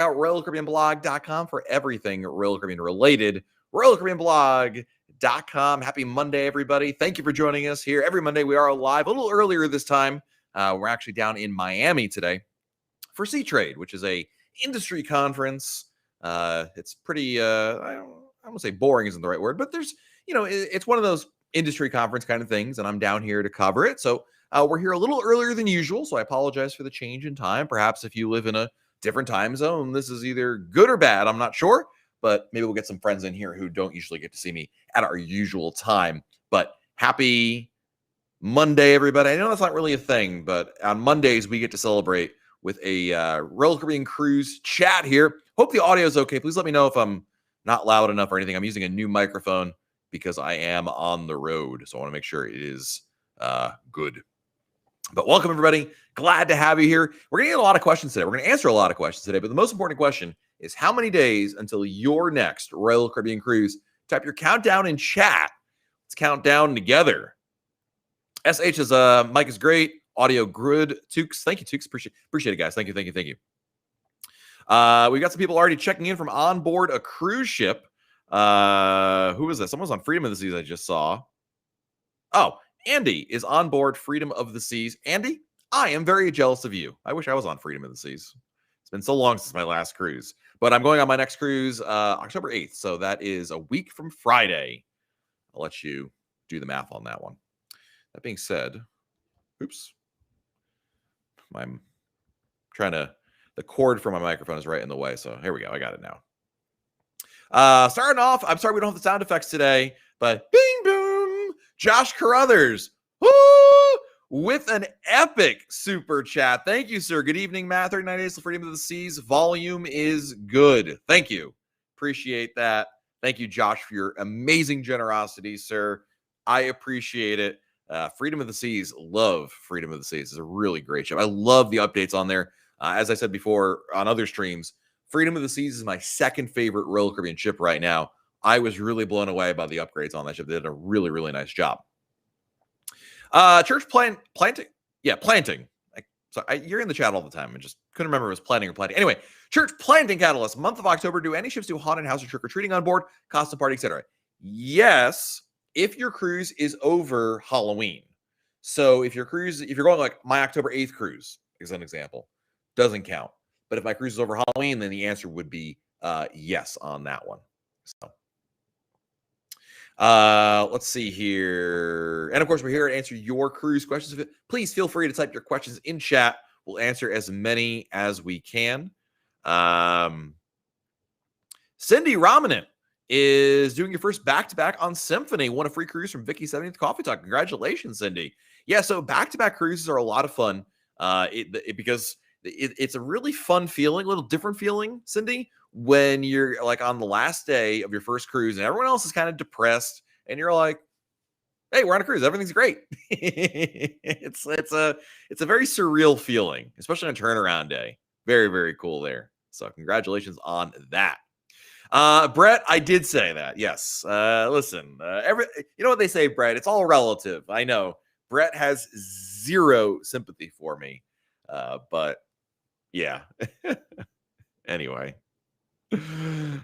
out RoyalCaribbeanBlog.com for everything Royal Caribbean related. RoyalCaribbeanBlog.com. Happy Monday, everybody. Thank you for joining us here. Every Monday, we are live a little earlier this time. We're actually down in Miami today for Sea Trade, which is a industry conference. It's pretty, I won't say boring isn't the right word, but there's, it's one of those industry conference kind of things, and I'm down here to cover it. So we're here a little earlier than usual, so I apologize for the change in time. Perhaps if you live in a different time zone, this is either good or bad. I'm not sure, but maybe we'll get some friends in here who don't usually get to see me at our usual time. But happy Monday, everybody. I know that's not really a thing, but on Mondays, we get to celebrate with a Royal Caribbean Cruise chat here. Hope the audio is okay. Please let me know if I'm not loud enough or anything. I'm using a new microphone because I am on the road, so I want to make sure it is good. But welcome, everybody. Glad to have you here. We're going to get a lot of questions today. We're going to answer a lot of questions today, but the most important question is how many days until your next Royal Caribbean cruise? Type your countdown in chat. Let's count down together. SH is Mike is great. Audio good. Tukes, thank you, Tukes. Appreciate it, guys. Thank you. We got some people already checking in from on board a cruise ship. Who is this? Someone's on Freedom of the Seas I just saw. Oh, Andy is on board Freedom of the Seas. Andy, I am very jealous of you. I wish I was on Freedom of the Seas. It's been so long since my last cruise. But I'm going on my next cruise October 8th. So that is a week from Friday. I'll let you do the math on that one. That being said, oops. I'm trying to, the cord for my microphone is right in the way. So here we go. I got it now. Starting off, I'm sorry we don't have the sound effects today, but bing, boom, Josh Carruthers, woo, with an epic super chat. Thank you, sir. Good evening, Matt. 39 Days to Freedom of the Seas. Volume is good. Thank you. Appreciate that. Thank you, Josh, for your amazing generosity, sir. I appreciate it. Freedom of the Seas, love Freedom of the Seas. It's a really great show. I love the updates on there. As I said before on other streams, Freedom of the Seas is my second favorite Royal Caribbean ship right now. I was really blown away by the upgrades on that ship. They did a really, really nice job. Church planting. Yeah, planting. You're in the chat all the time. I just couldn't remember if it was planting or planting. Anyway, church planting catalyst. Month of October. Do any ships do haunted house or trick-or-treating on board? Costume party, etc. Yes, if your cruise is over Halloween. So if you're going like my October 8th cruise, as an example, doesn't count. But if my cruise is over Halloween, then the answer would be yes on that one. So let's see here. And of course, we're here to answer your cruise questions. Please feel free to type your questions in chat. We'll answer as many as we can. Cindy Romanent is doing your first back-to-back on Symphony. Won a free cruise from Vicky 70th Coffee Talk. Congratulations, Cindy. Yeah, so back-to-back cruises are a lot of fun because it's a really fun feeling, a little different feeling, Cindy, when you're like on the last day of your first cruise and everyone else is kind of depressed and you're like, hey, we're on a cruise. Everything's great. It's a very surreal feeling, especially on turnaround day. Very, very cool there. So congratulations on that. Brett, I did say that. Yes. Listen, you know what they say, Brett? It's all relative. I know. Brett has zero sympathy for me. But yeah. Anyway.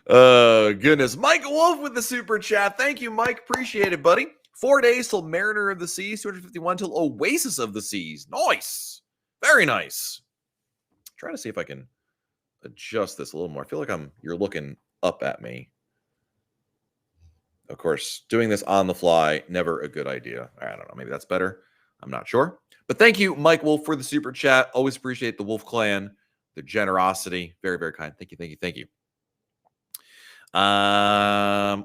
Goodness. Michael Wolf with the super chat. Thank you, Mike. Appreciate it, buddy. 4 days till Mariner of the Seas, 251 till Oasis of the Seas. Nice. Very nice. I'm trying to see if I can adjust this a little more. I feel like you're looking up at me. Of course, doing this on the fly, never a good idea. I don't know. Maybe that's better. I'm not sure. But thank you, Mike Wolf, for the super chat. Always appreciate the Wolf Clan, the generosity. Very, very kind. Thank you.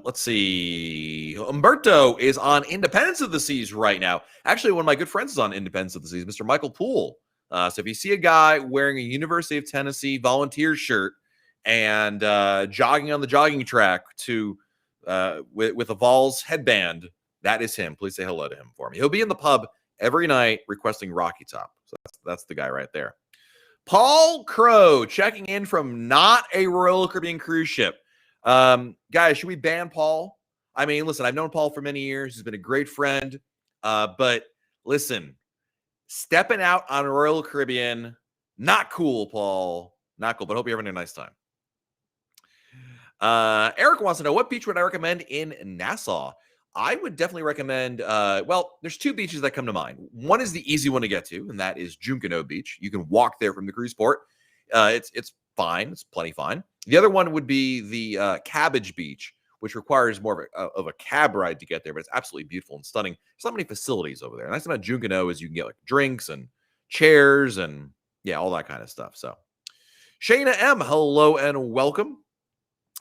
Let's see. Umberto is on Independence of the Seas right now. Actually, one of my good friends is on Independence of the Seas, Mr. Michael Poole. So if you see a guy wearing a University of Tennessee volunteer shirt and jogging on the jogging track with a Vols headband, that is him. Please say hello to him for me. He'll be in the pub every night requesting Rocky Top. So that's the guy right there. Paul Crow checking in from not a Royal Caribbean cruise ship. Guys, should we ban Paul? I mean, listen, I've known Paul for many years. He's been a great friend. But listen, stepping out on Royal Caribbean, not cool, Paul. Not cool, but I hope you're having a nice time. Eric wants to know, what beach would I recommend in Nassau? I would definitely recommend, well, there's two beaches that come to mind. One is the easy one to get to, and that is Junkanoo Beach. You can walk there from the cruise port. It's fine. It's plenty fine. The other one would be the Cabbage Beach, which requires more of a cab ride to get there, but it's absolutely beautiful and stunning. There's not many facilities over there. The nice thing about Junkanoo is you can get like drinks and chairs and yeah, all that kind of stuff. So Shayna M, hello and welcome.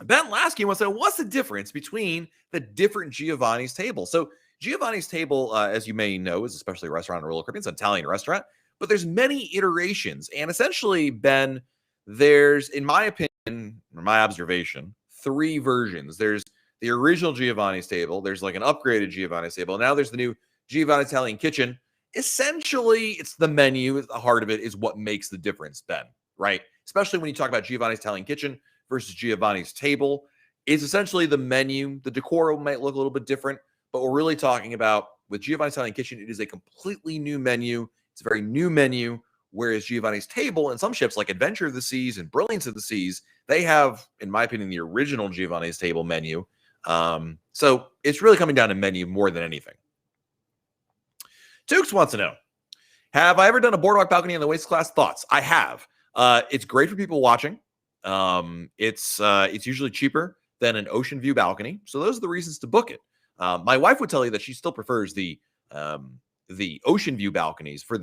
Ben Lasky wants to know, what's the difference between the different Giovanni's table? So Giovanni's table, as you may know, is especially a restaurant in Royal Caribbean. It's an Italian restaurant, but there's many iterations. And essentially, Ben, there's, in my opinion, or my observation, three versions. There's the original Giovanni's table. There's like an upgraded Giovanni's table. Now there's the new Giovanni Italian kitchen. Essentially, it's the menu. The heart of it is what makes the difference, Ben, right? Especially when you talk about Giovanni's Italian kitchen versus Giovanni's table. It's essentially the menu. The decor might look a little bit different, but we're really talking about with Giovanni's Italian kitchen, it is a completely new menu. It's a very new menu, whereas Giovanni's table and some ships like Adventure of the Seas and Brilliance of the Seas, they have, in my opinion, the original Giovanni's table menu. So it's really coming down to menu more than anything. Tukes wants to know, have I ever done a boardwalk balcony in the Oasis class? Thoughts? I have. It's great for people watching. It's usually cheaper than an ocean view balcony. So those are the reasons to book it. My wife would tell you that she still prefers the ocean view balconies for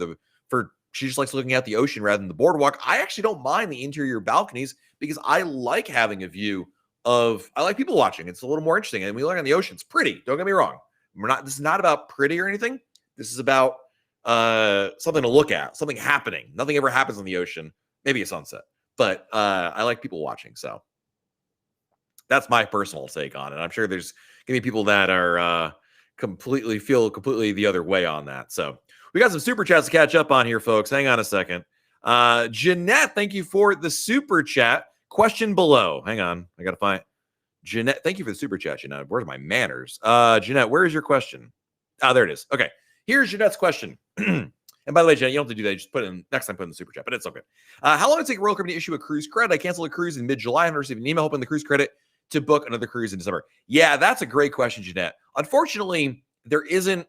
she just likes looking at the ocean rather than the boardwalk. I actually don't mind the interior balconies because I like having a view I like people watching. It's a little more interesting. And we look on the ocean. It's pretty. Don't get me wrong. This is not about pretty or anything. This is about something to look at, something happening. Nothing ever happens on the ocean. Maybe a sunset. But I like people watching. So that's my personal take on it. I'm sure there's going to be people that are completely the other way on that. So we got some super chats to catch up on here, folks. Hang on a second. Jeanette, thank you for the super chat. Question below. Hang on. I got to find Jeanette. Thank you for the super chat, Jeanette. Where's my manners? Jeanette, where is your question? Oh, there it is. Okay. Here's Jeanette's question. And by the way, Jeanette, you don't have to do that. You just put it in next time, put in the super chat, but it's okay. How long did it take Royal Caribbean to issue a cruise credit? I canceled a cruise in mid-July and received an email hoping the cruise credit to book another cruise in December. Yeah, that's a great question, Jeanette. Unfortunately, there isn't,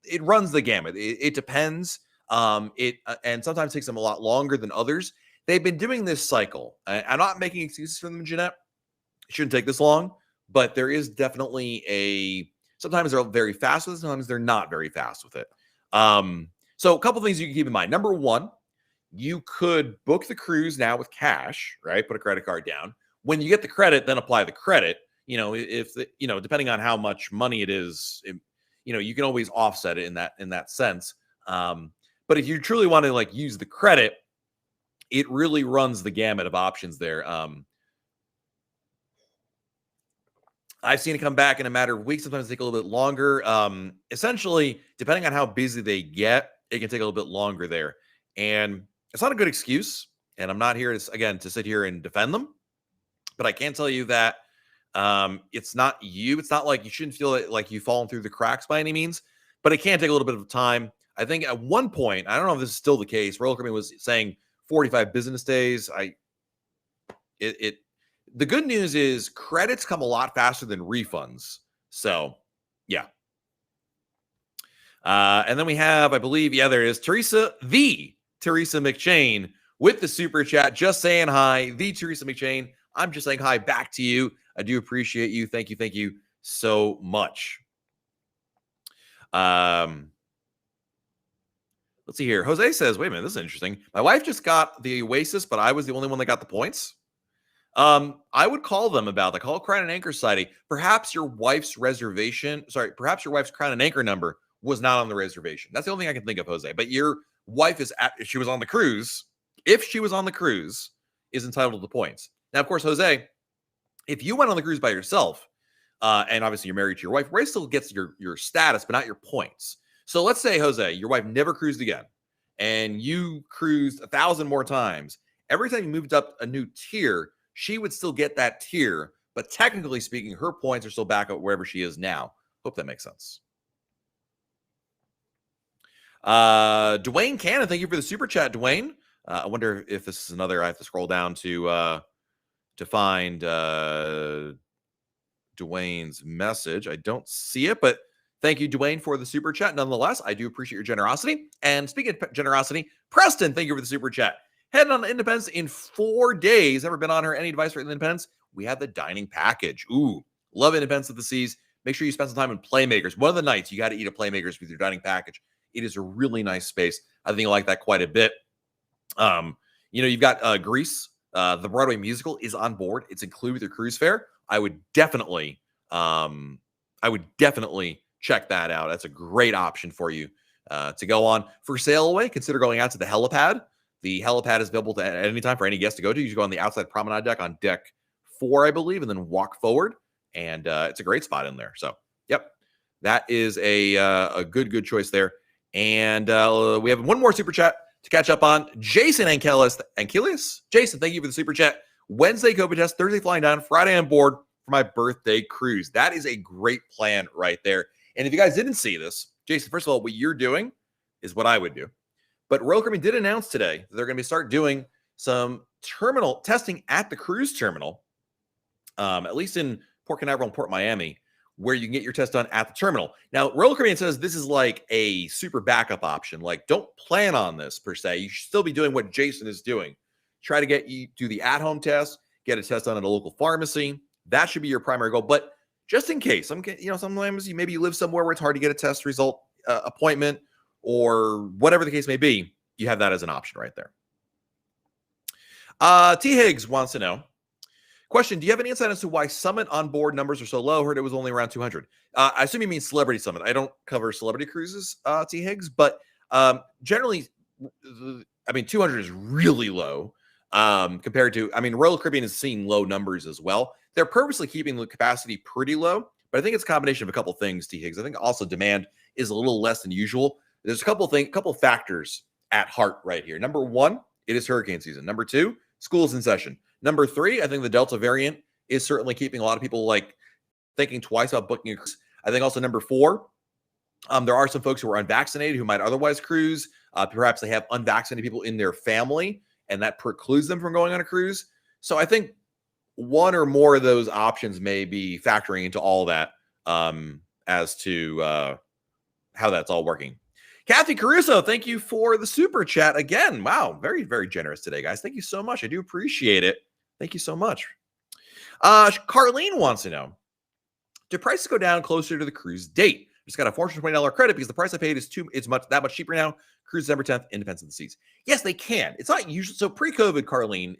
it runs the gamut. It depends. And sometimes takes them a lot longer than others. They've been doing this cycle. I'm not making excuses for them, Jeanette. It shouldn't take this long, but there is definitely sometimes they're very fast with it, sometimes they're not very fast with it. So a couple things you can keep in mind. Number one, you could book the cruise now with cash, right? Put a credit card down. When you get the credit, then apply the credit. Depending on how much money it is, you can always offset it in that sense. But if you truly want to like use the credit, it really runs the gamut of options there. I've seen it come back in a matter of weeks. Sometimes take a little bit longer. Essentially, depending on how busy they get, it can take a little bit longer there. And it's not a good excuse. And I'm not here to sit here and defend them. But I can tell you that it's not you. It's not like you shouldn't feel like you've fallen through the cracks by any means. But it can take a little bit of time. I think at one point, I don't know if this is still the case, Royal Caribbean was saying 45 business days. The good news is credits come a lot faster than refunds. So, yeah. And then we have, I believe, there is Teresa McChain with the super chat. Just saying hi. The Teresa McChain. I'm just saying hi back to you. I do appreciate you. Thank you so much. Let's see here. Jose says, wait a minute, this is interesting. My wife just got the Oasis, but I was the only one that got the points. I would call them about that. Call Crown and Anchor Society. Perhaps your wife's perhaps your wife's Crown and Anchor number was not on the reservation. That's the only thing I can think of, Jose. But your wife if she was on the cruise, is entitled to the points. Now, of course, Jose, if you went on the cruise by yourself, and obviously you're married to your wife, Ray still gets your status, but not your points. So let's say, Jose, your wife never cruised again, and you cruised 1,000 more times. Every time you moved up a new tier, she would still get that tier, but technically speaking, her points are still back at wherever she is now. Hope that makes sense. Dwayne Cannon, thank you for the super chat, Dwayne. I wonder if this is another, I have to scroll down to to find Dwayne's message. I don't see it, but thank you, Dwayne, for the super chat. Nonetheless, I do appreciate your generosity. And speaking of generosity, Preston, thank you for the super chat. Heading on to Independence in 4 days. Ever been on her any device for Independence? We have the dining package. Ooh, love Independence of the Seas. Make sure you spend some time in Playmakers. One of the nights you got to eat at Playmakers with your dining package. It is a really nice space. I think I like that quite a bit. You've got Grease. The Broadway musical is on board. It's included with your cruise fare. I would definitely check that out. That's a great option for you to go on. For sail away, consider going out to the helipad. The helipad is available at any time for any guest to go to. You should go on the outside promenade deck on deck 4, I believe, and then walk forward. And it's a great spot in there. So, yep, that is a good choice there. And we have one more super chat to catch up on. Jason Ankelius. Jason, thank you for the super chat. Wednesday COVID test, Thursday flying down, Friday on board for my birthday cruise. That is a great plan right there. And if you guys didn't see this, Jason, first of all, what you're doing is what I would do. But Royal Caribbean did announce today that they're going to start doing some terminal testing at the cruise terminal, at least in Port Canaveral and Port Miami, where you can get your test done at the terminal. Now, Royal Caribbean says this is like a super backup option. Like, don't plan on this per se. You should still be doing what Jason is doing. Try to get you do the at-home test, get a test done at a local pharmacy. That should be your primary goal. But just in case, sometimes you live somewhere where it's hard to get a test result appointment or whatever the case may be, you have that as an option right there. T. Higgs wants to know, question, do you have any insight as to why Summit onboard numbers are so low? Heard it was only around 200. I assume you mean Celebrity Summit. I don't cover celebrity cruises, T. Higgs, but generally, 200 is really low compared to, Royal Caribbean is seeing low numbers as well. They're purposely keeping the capacity pretty low, but I think it's a combination of a couple things, T. Higgs. I think also demand is a little less than usual. There's a couple factors at heart right here. Number one, it is hurricane season. Number two, school's in session. Number three, I think the Delta variant is certainly keeping a lot of people thinking twice about booking a cruise. I think also number four, there are some folks who are unvaccinated who might otherwise cruise. Perhaps they have unvaccinated people in their family, and that precludes them from going on a cruise. So I think one or more of those options may be factoring into all that as to how that's all working. Kathy Caruso, thank you for the super chat again. Wow, very, very generous today, guys. Thank you so much. I do appreciate it. Thank you so much. Carlene wants to know, do prices go down closer to the cruise date? Just got a $420 credit because the price I paid is that much cheaper now. Cruise December 10th, Independence of the Seas. Yes, they can. It's not usual. So pre-COVID, Carlene,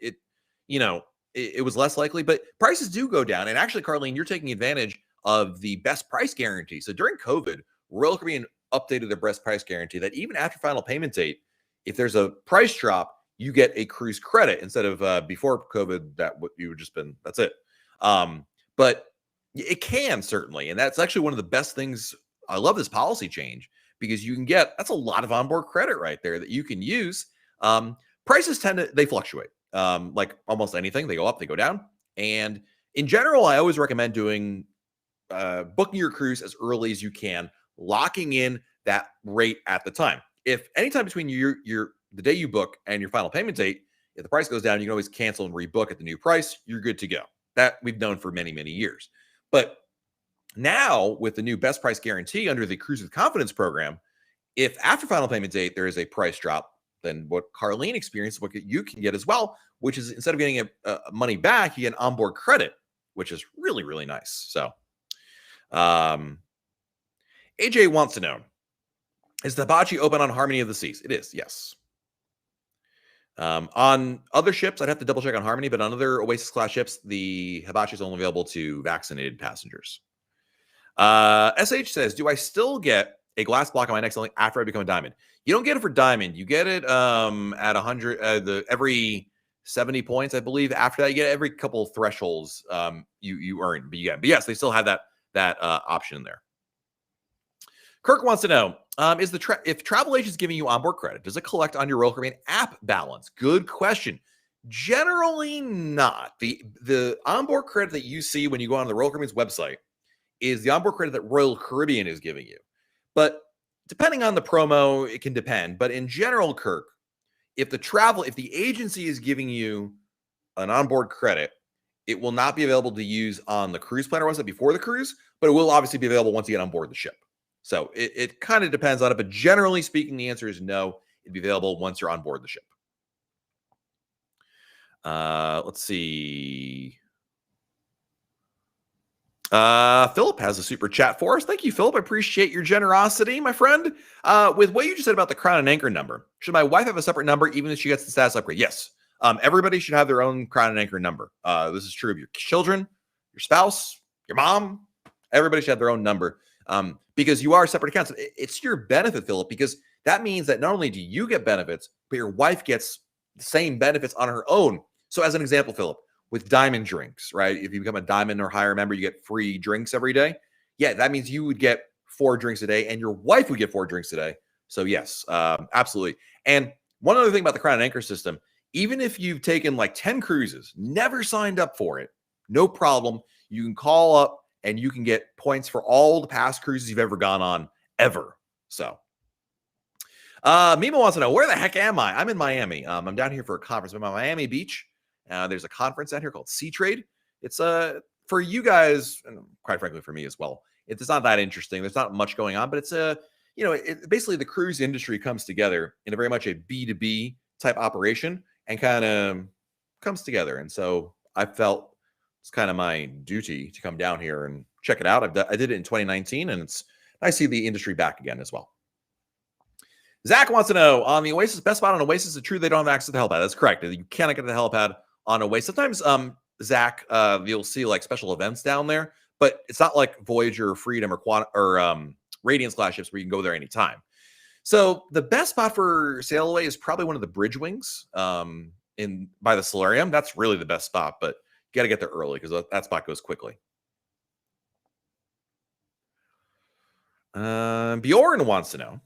it was less likely, but prices do go down. And actually, Carlene, you're taking advantage of the best price guarantee. So during COVID, Royal Caribbean updated their best price guarantee that even after final payment date, if there's a price drop, you get a cruise credit instead of before COVID, that what you would just been, that's it. But it can certainly. And that's actually one of the best things. I love this policy change because you can that's a lot of onboard credit right there that you can use. Prices they fluctuate. Like almost anything, they go up, they go down. And in general, I always recommend booking your cruise as early as you can, locking in that rate at the time. If anytime between the day you book and your final payment date, if the price goes down, you can always cancel and rebook at the new price. You're good to go. That we've known for many, many years. But now with the new best price guarantee under the Cruise with Confidence program, if after final payment date there is a price drop, then what Carlene experienced, what you can get as well, which is instead of getting money back, you get an onboard credit, which is really, really nice. So AJ wants to know, is the hibachi open on Harmony of the Seas? It is, yes. On other ships, I'd have to double check on Harmony, but on other Oasis class ships, the hibachi is only available to vaccinated passengers. SH says, do I still get a glass block on my next only after I become a diamond? You don't get it for diamond. You get it at 100, every 70 points, I believe. After that, you get every couple of thresholds you earn. But yes, they still have that option there. Kirk wants to know, if travel agent is giving you onboard credit, does it collect on your Royal Caribbean app balance? Good question. Generally not. The onboard credit that you see when you go on the Royal Caribbean's website is the onboard credit that Royal Caribbean is giving you. But depending on the promo, it can depend. But in general, Kirk, if the agency is giving you an onboard credit It will not be available to use on the cruise planner website before the cruise, but it will obviously be available once you get on board the ship. So it kind of depends on it, but generally speaking, the answer is no. It'd be available once you're on board the ship. Let's see. Philip has a super chat for us. Thank you, Philip. I appreciate your generosity, my friend. With what you just said about the Crown and Anchor number, should my wife have a separate number even if she gets the status upgrade? Yes. Everybody should have their own Crown and Anchor number. This is true of your children, your spouse, your mom. Everybody should have their own number because you are separate accounts. It's your benefit, Philip, because that means that not only do you get benefits, but your wife gets the same benefits on her own. So as an example, Philip, with diamond drinks, right? If you become a diamond or higher member, you get free drinks every day. Yeah, that means you would get 4 drinks a day and your wife would get 4 drinks a day. So yes, absolutely. And one other thing about the Crown and Anchor system, even if you've taken like 10 cruises, never signed up for it, no problem. You can call up and you can get points for all the past cruises you've ever gone on ever. So Mima wants to know, where the heck am I? I'm in Miami. I'm down here for a conference. I'm at Miami Beach. There's a conference out here called Sea Trade. It's for you guys, and quite frankly for me as well. It's not that interesting. There's not much going on, but it's basically the cruise industry comes together in a very much a B2B type operation and kind of comes together. And so I felt it's kind of my duty to come down here and check it out. I did it in 2019, and it's nice to see the industry back again as well. Zach wants to know, on the Oasis, best spot on Oasis, is it true they don't have access to the helipad? That's correct. You cannot get to the helipad on Oasis. Sometimes, Zach, you'll see like special events down there, but it's not like Voyager or Freedom or Radiance class ships where you can go there anytime. So the best spot for sail away is probably one of the bridge wings by the solarium. That's really the best spot, but you got to get there early because that spot goes quickly. Bjorn wants to know,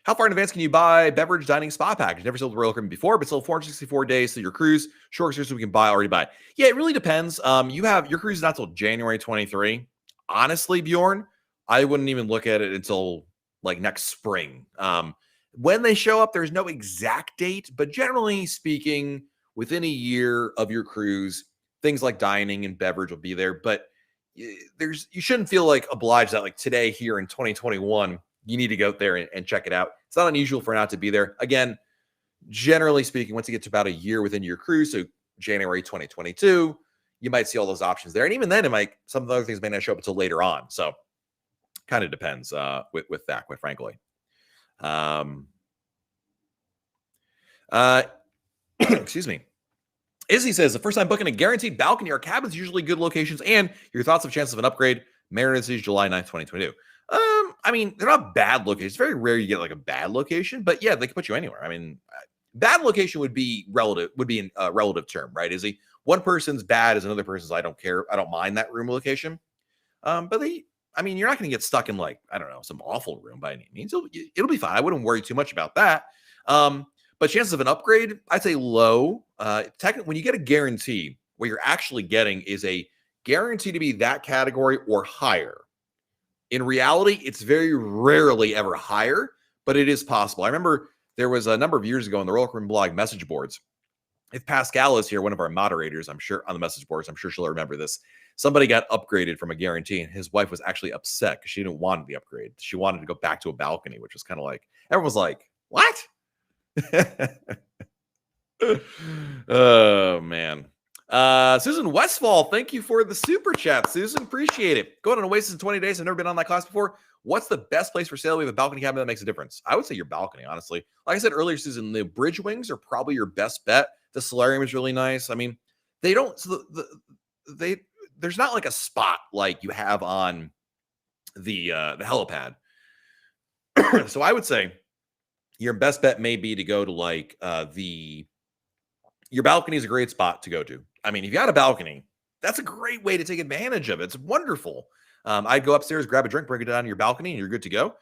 how far in advance can you buy beverage dining spa package? Never sold the Royal Caribbean before, but still 464 days to your cruise. Short cruise we can already buy. Yeah, it really depends. You have your cruise is not till January 23. Honestly, Bjorn, I wouldn't even look at it until like next spring. When they show up, there's no exact date, but generally speaking, within a year of your cruise, things like dining and beverage will be there. But you shouldn't feel like obliged that like today here in 2021. You need to go there and check it out. It's not unusual for it not to be there. Again, generally speaking, once you get to about a year within your cruise, so January 2022, you might see all those options there. And even then, some of the other things may not show up until later on. So kind of depends with that, quite frankly. Excuse me. Izzy says, the first time booking a guaranteed balcony or cabins, usually good locations, and your thoughts of chances of an upgrade. Marriott Cities, July 9th, 2022. They're not bad locations. It's very rare you get like a bad location, but yeah, they can put you anywhere. Bad location would be a relative term, right? Izzy, one person's bad is another person's I don't care. I don't mind that room location. But you're not going to get stuck in like, I don't know, some awful room by any means. It'll be fine. I wouldn't worry too much about that. But chances of an upgrade, I'd say low. Technically, when you get a guarantee, what you're actually getting is a guarantee to be that category or higher. In reality, it's very rarely ever higher, but it is possible. I remember there was a number of years ago on the Royal Caribbean blog message boards. If Pascal is here, one of our moderators, I'm sure on the message boards, I'm sure she'll remember this. Somebody got upgraded from a guarantee, and his wife was actually upset because she didn't want the upgrade. She wanted to go back to a balcony, which was kind of like, everyone was like, what? Oh, man. Susan Westfall, thank you for the super chat. Susan, appreciate it. Going on Oasis in 20 days. I've never been on that class before. What's the best place for sale with a balcony cabin that makes a difference? I would say your balcony, honestly. Like I said earlier, Susan, the bridge wings are probably your best bet. The solarium is really nice. They don't. So there's not like a spot like you have on the helipad. So I would say your best bet may be to go to like your balcony is a great spot to go to. If you got a balcony, that's a great way to take advantage of it. It's wonderful. I'd go upstairs, grab a drink, bring it down to your balcony, and you're good to go.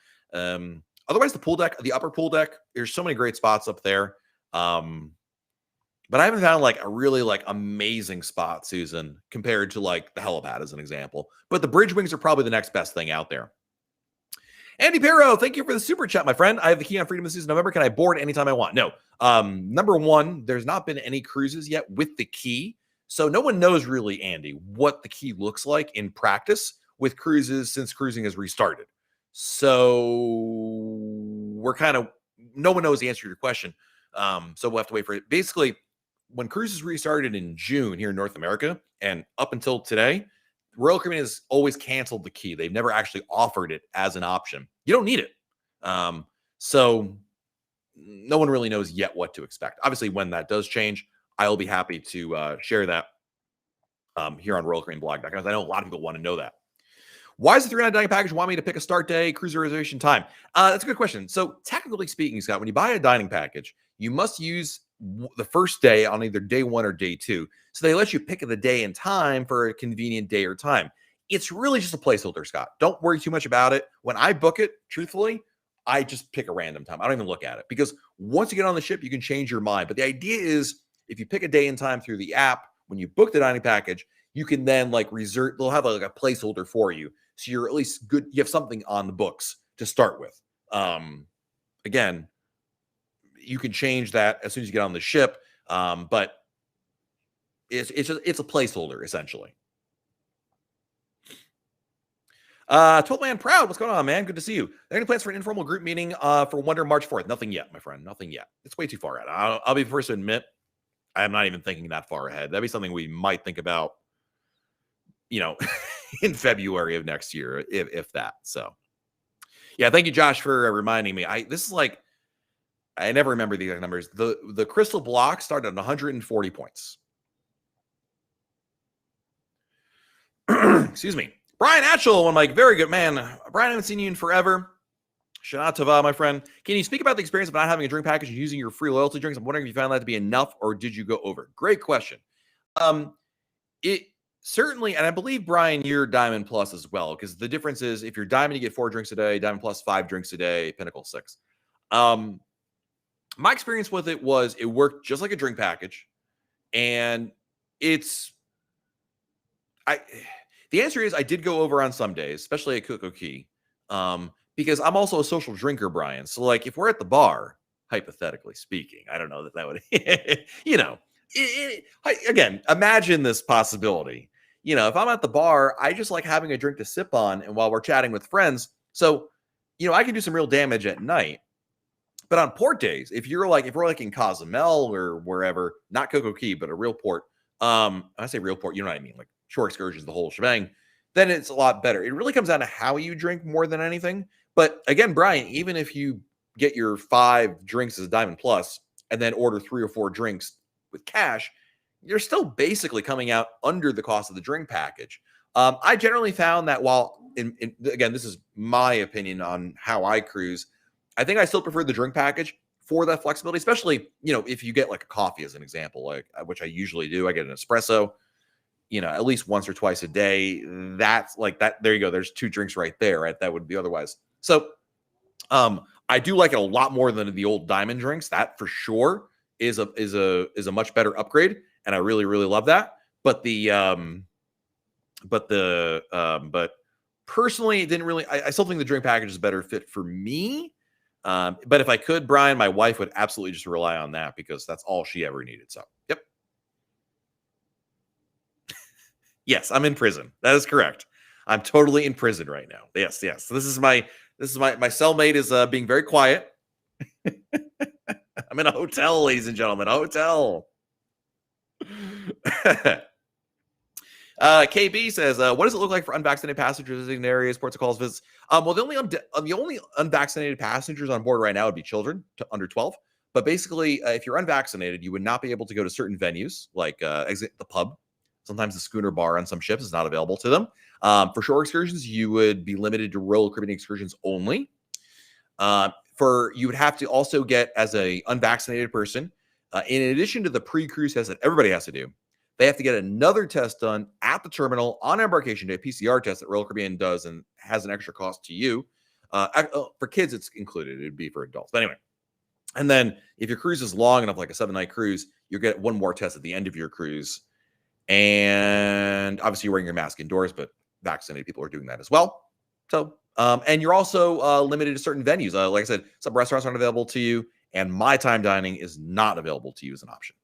Otherwise, the pool deck, the upper pool deck, there's so many great spots up there. But I haven't found like a really like amazing spot, Susan, compared to like the helipad as an example. But the bridge wings are probably the next best thing out there. Andy Perro, thank you for the super chat, my friend. I have the key on Freedom this season November. Can I board anytime I want? No. Number one, there's not been any cruises yet with the key. So no one knows really, Andy, what the key looks like in practice with cruises since cruising has restarted. So we're kind of no one knows the answer to your question. So we'll have to wait for it. Basically, when cruises restarted in June here in North America, and up until today, Royal Caribbean has always canceled the key. They've never actually offered it as an option. You don't need it. So no one really knows yet what to expect. Obviously, when that does change, I'll be happy to share that here on Royal Caribbean blog, because I know a lot of people want to know that. Why does the 3-night dining package want me to pick a start day, cruise reservation time? That's a good question. So technically speaking, Scott, when you buy a dining package, you must use the first day on either day 1 or day 2. So they let you pick the day and time for a convenient day or time. It's really just a placeholder, Scott. Don't worry too much about it. When I book it, truthfully, I just pick a random time. I don't even look at it, because once you get on the ship, you can change your mind. But the idea is, if you pick a day and time through the app, when you book the dining package, you can then reserve. They'll have a placeholder for you, so you're at least good. You have something on the books to start with. Again, you can change that as soon as you get on the ship, but it's a placeholder essentially. 12 Man Proud, what's going on, man? Good to see you. Are there any plans for an informal group meeting for Wonder March 4th? Nothing yet, my friend. Nothing yet. It's way too far out. I'll be the first to admit, I'm not even thinking that far ahead. That'd be something we might think about, in February of next year, if that. So, yeah, thank you, Josh, for reminding me. This is I never remember the exact numbers. The crystal block started at 140 points. Excuse me. Brian Atchell, one very good man. Brian, I haven't seen you in forever. Shana Tava, my friend. Can you speak about the experience of not having a drink package and using your free loyalty drinks? I'm wondering if you found that to be enough, or did you go over? Great question. It certainly, and I believe, Brian, you're Diamond Plus as well, because the difference is if you're Diamond, you get 4 drinks a day, Diamond Plus 5 drinks a day, Pinnacle 6. My experience with it was it worked just like a drink package, and the answer is I did go over on some days, especially at Coco Key, because I'm also a social drinker, Brian. So if we're at the bar, hypothetically speaking, I don't know that would, again, imagine this possibility. If I'm at the bar, I just like having a drink to sip on, and while we're chatting with friends. So, I can do some real damage at night. But on port days, if we're in Cozumel or wherever, not Coco Key, but a real port, I say real port, you know what I mean? Shore excursions, the whole shebang, then it's a lot better. It really comes down to how you drink more than anything. But again, Brian, even if you get your 5 drinks as a Diamond Plus and then order 3 or 4 drinks with cash, you're still basically coming out under the cost of the drink package. I generally found that again, this is my opinion on how I cruise, I think I still prefer the drink package for that flexibility, especially, if you get a coffee as an example, which I usually do. I get an espresso, at least once or twice a day. That's that. There you go. There's 2 drinks right there, right? That would be otherwise. So, I do like it a lot more than the old Diamond drinks. That for sure is a much better upgrade, and I really, really love that. But but personally, it didn't really. I still think the drink package is a better fit for me. But if I could, Brian, my wife would absolutely just rely on that, because that's all she ever needed. So, yep. Yes, I'm in prison. That is correct. I'm totally in prison right now. Yes. So this is my cellmate is being very quiet. I'm in a hotel, ladies and gentlemen. A hotel. KB says, what does it look like for unvaccinated passengers visiting areas, ports of calls, visits? Well, the only unvaccinated passengers on board right now would be children under 12. But basically, if you're unvaccinated, you would not be able to go to certain venues, like exit the pub. Sometimes the schooner bar on some ships is not available to them. For shore excursions, you would be limited to Royal Caribbean excursions only. You would have to also get, as a unvaccinated person, in addition to the pre-cruise test that everybody has to do, they have to get another test done at the terminal on embarkation day, PCR test that Royal Caribbean does and has an extra cost to you. For kids, it's included. It'd be for adults. But anyway, and then if your cruise is long enough, like a 7-night cruise, you'll get one more test at the end of your cruise. And obviously you're wearing your mask indoors, but vaccinated people are doing that as well. So, and you're also limited to certain venues. Like I said, some restaurants aren't available to you, and my time dining is not available to you as an option.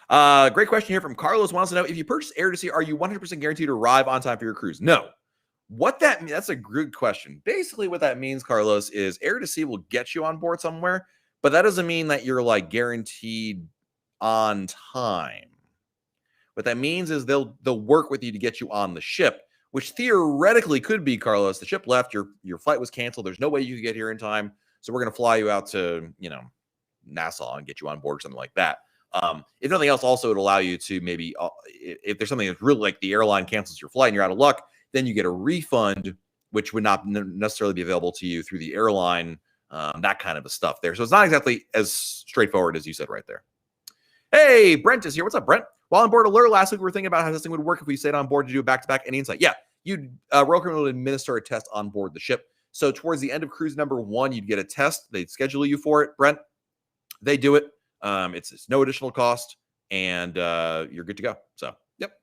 Great question here from Carlos. Wants to know, if you purchase air to sea, are you 100% guaranteed to arrive on time for your cruise? No. What that means, that's a good question. Basically, what that means, Carlos, is air to sea will get you on board somewhere, but that doesn't mean that you're like guaranteed on time. What that means is they'll work with you to get you on the ship, which theoretically could be, Carlos, the ship left, your flight was canceled, there's no way you could get here in time, so we're going to fly you out to, Nassau and get you on board or something like that. If nothing else, also it'll allow you to maybe, if there's something that's really like the airline cancels your flight and you're out of luck, then you get a refund, which would not necessarily be available to you through the airline, that kind of a stuff there. So it's not exactly as straightforward as you said right there. Hey, Brent is here. What's up, Brent? While on board alert last week, we were thinking about how this thing would work if we stayed on board to do a back-to-back. Any insight? Yeah, Royal Caribbean would administer a test on board the ship. So towards the end of cruise number 1, you'd get a test. They'd schedule you for it, Brent. They do it. It's no additional cost, and you're good to go. So, yep.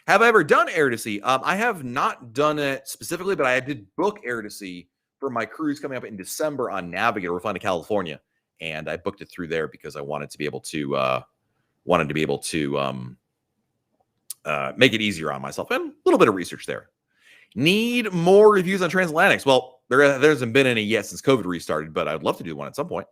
Have I ever done air to sea? I have not done it specifically, but I did book air to sea for my cruise coming up in December on Navigator. We're flying to California, and I booked it through there because I wanted to be able to make it easier on myself, and a little bit of research there. Need more reviews on transatlantics? Well, there hasn't been any yet since COVID restarted, but I'd love to do one at some point.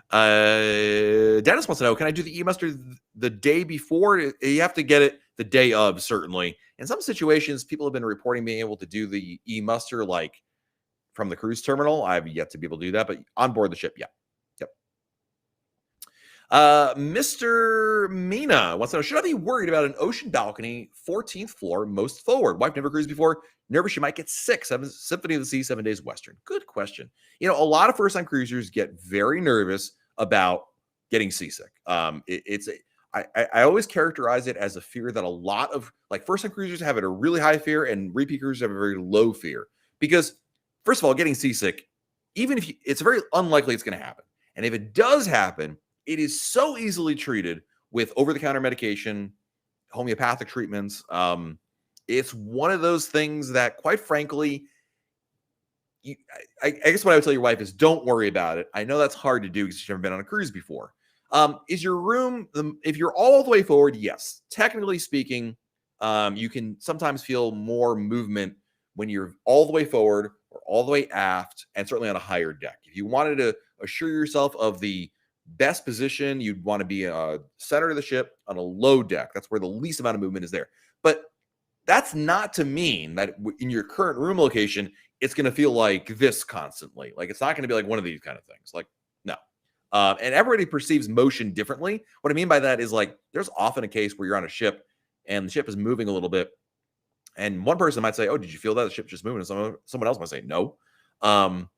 Dennis wants to know, can I do the e-muster the day before? You have to get it the day of, certainly. In some situations, people have been reporting being able to do the e-muster like from the cruise terminal. I've yet to be able to do that, but on board the ship, yeah. Yep. Mr. Mina wants to know, should I be worried about an ocean balcony, 14th floor, most forward? Wife never cruised before. Nervous she might get sick. Symphony of the Sea, 7 days Western. Good question. A lot of first-time cruisers get very nervous about getting seasick. I always characterize it as a fear that a lot of first-time cruisers have it a really high fear, and repeat cruisers have a very low fear. Because first of all, getting seasick, even if it's very unlikely it's going to happen. And if it does happen, it is so easily treated with over-the-counter medication, homeopathic treatments. It's one of those things that, quite frankly, I guess what I would tell your wife is don't worry about it. I know that's hard to do because you've never been on a cruise before. Is your room, if you're all the way forward, yes. Technically speaking, you can sometimes feel more movement when you're all the way forward or all the way aft, and certainly on a higher deck. If you wanted to assure yourself of the best position, you'd want to be center of the ship on a low deck. That's where the least amount of movement is there. But that's not to mean that in your current room location, it's going to feel like this constantly. It's not going to be like one of these kind of things. No. And everybody perceives motion differently. What I mean by that is there's often a case where you're on a ship and the ship is moving a little bit. And one person might say, oh, did you feel that? The ship's just moving. And someone else might say, no. And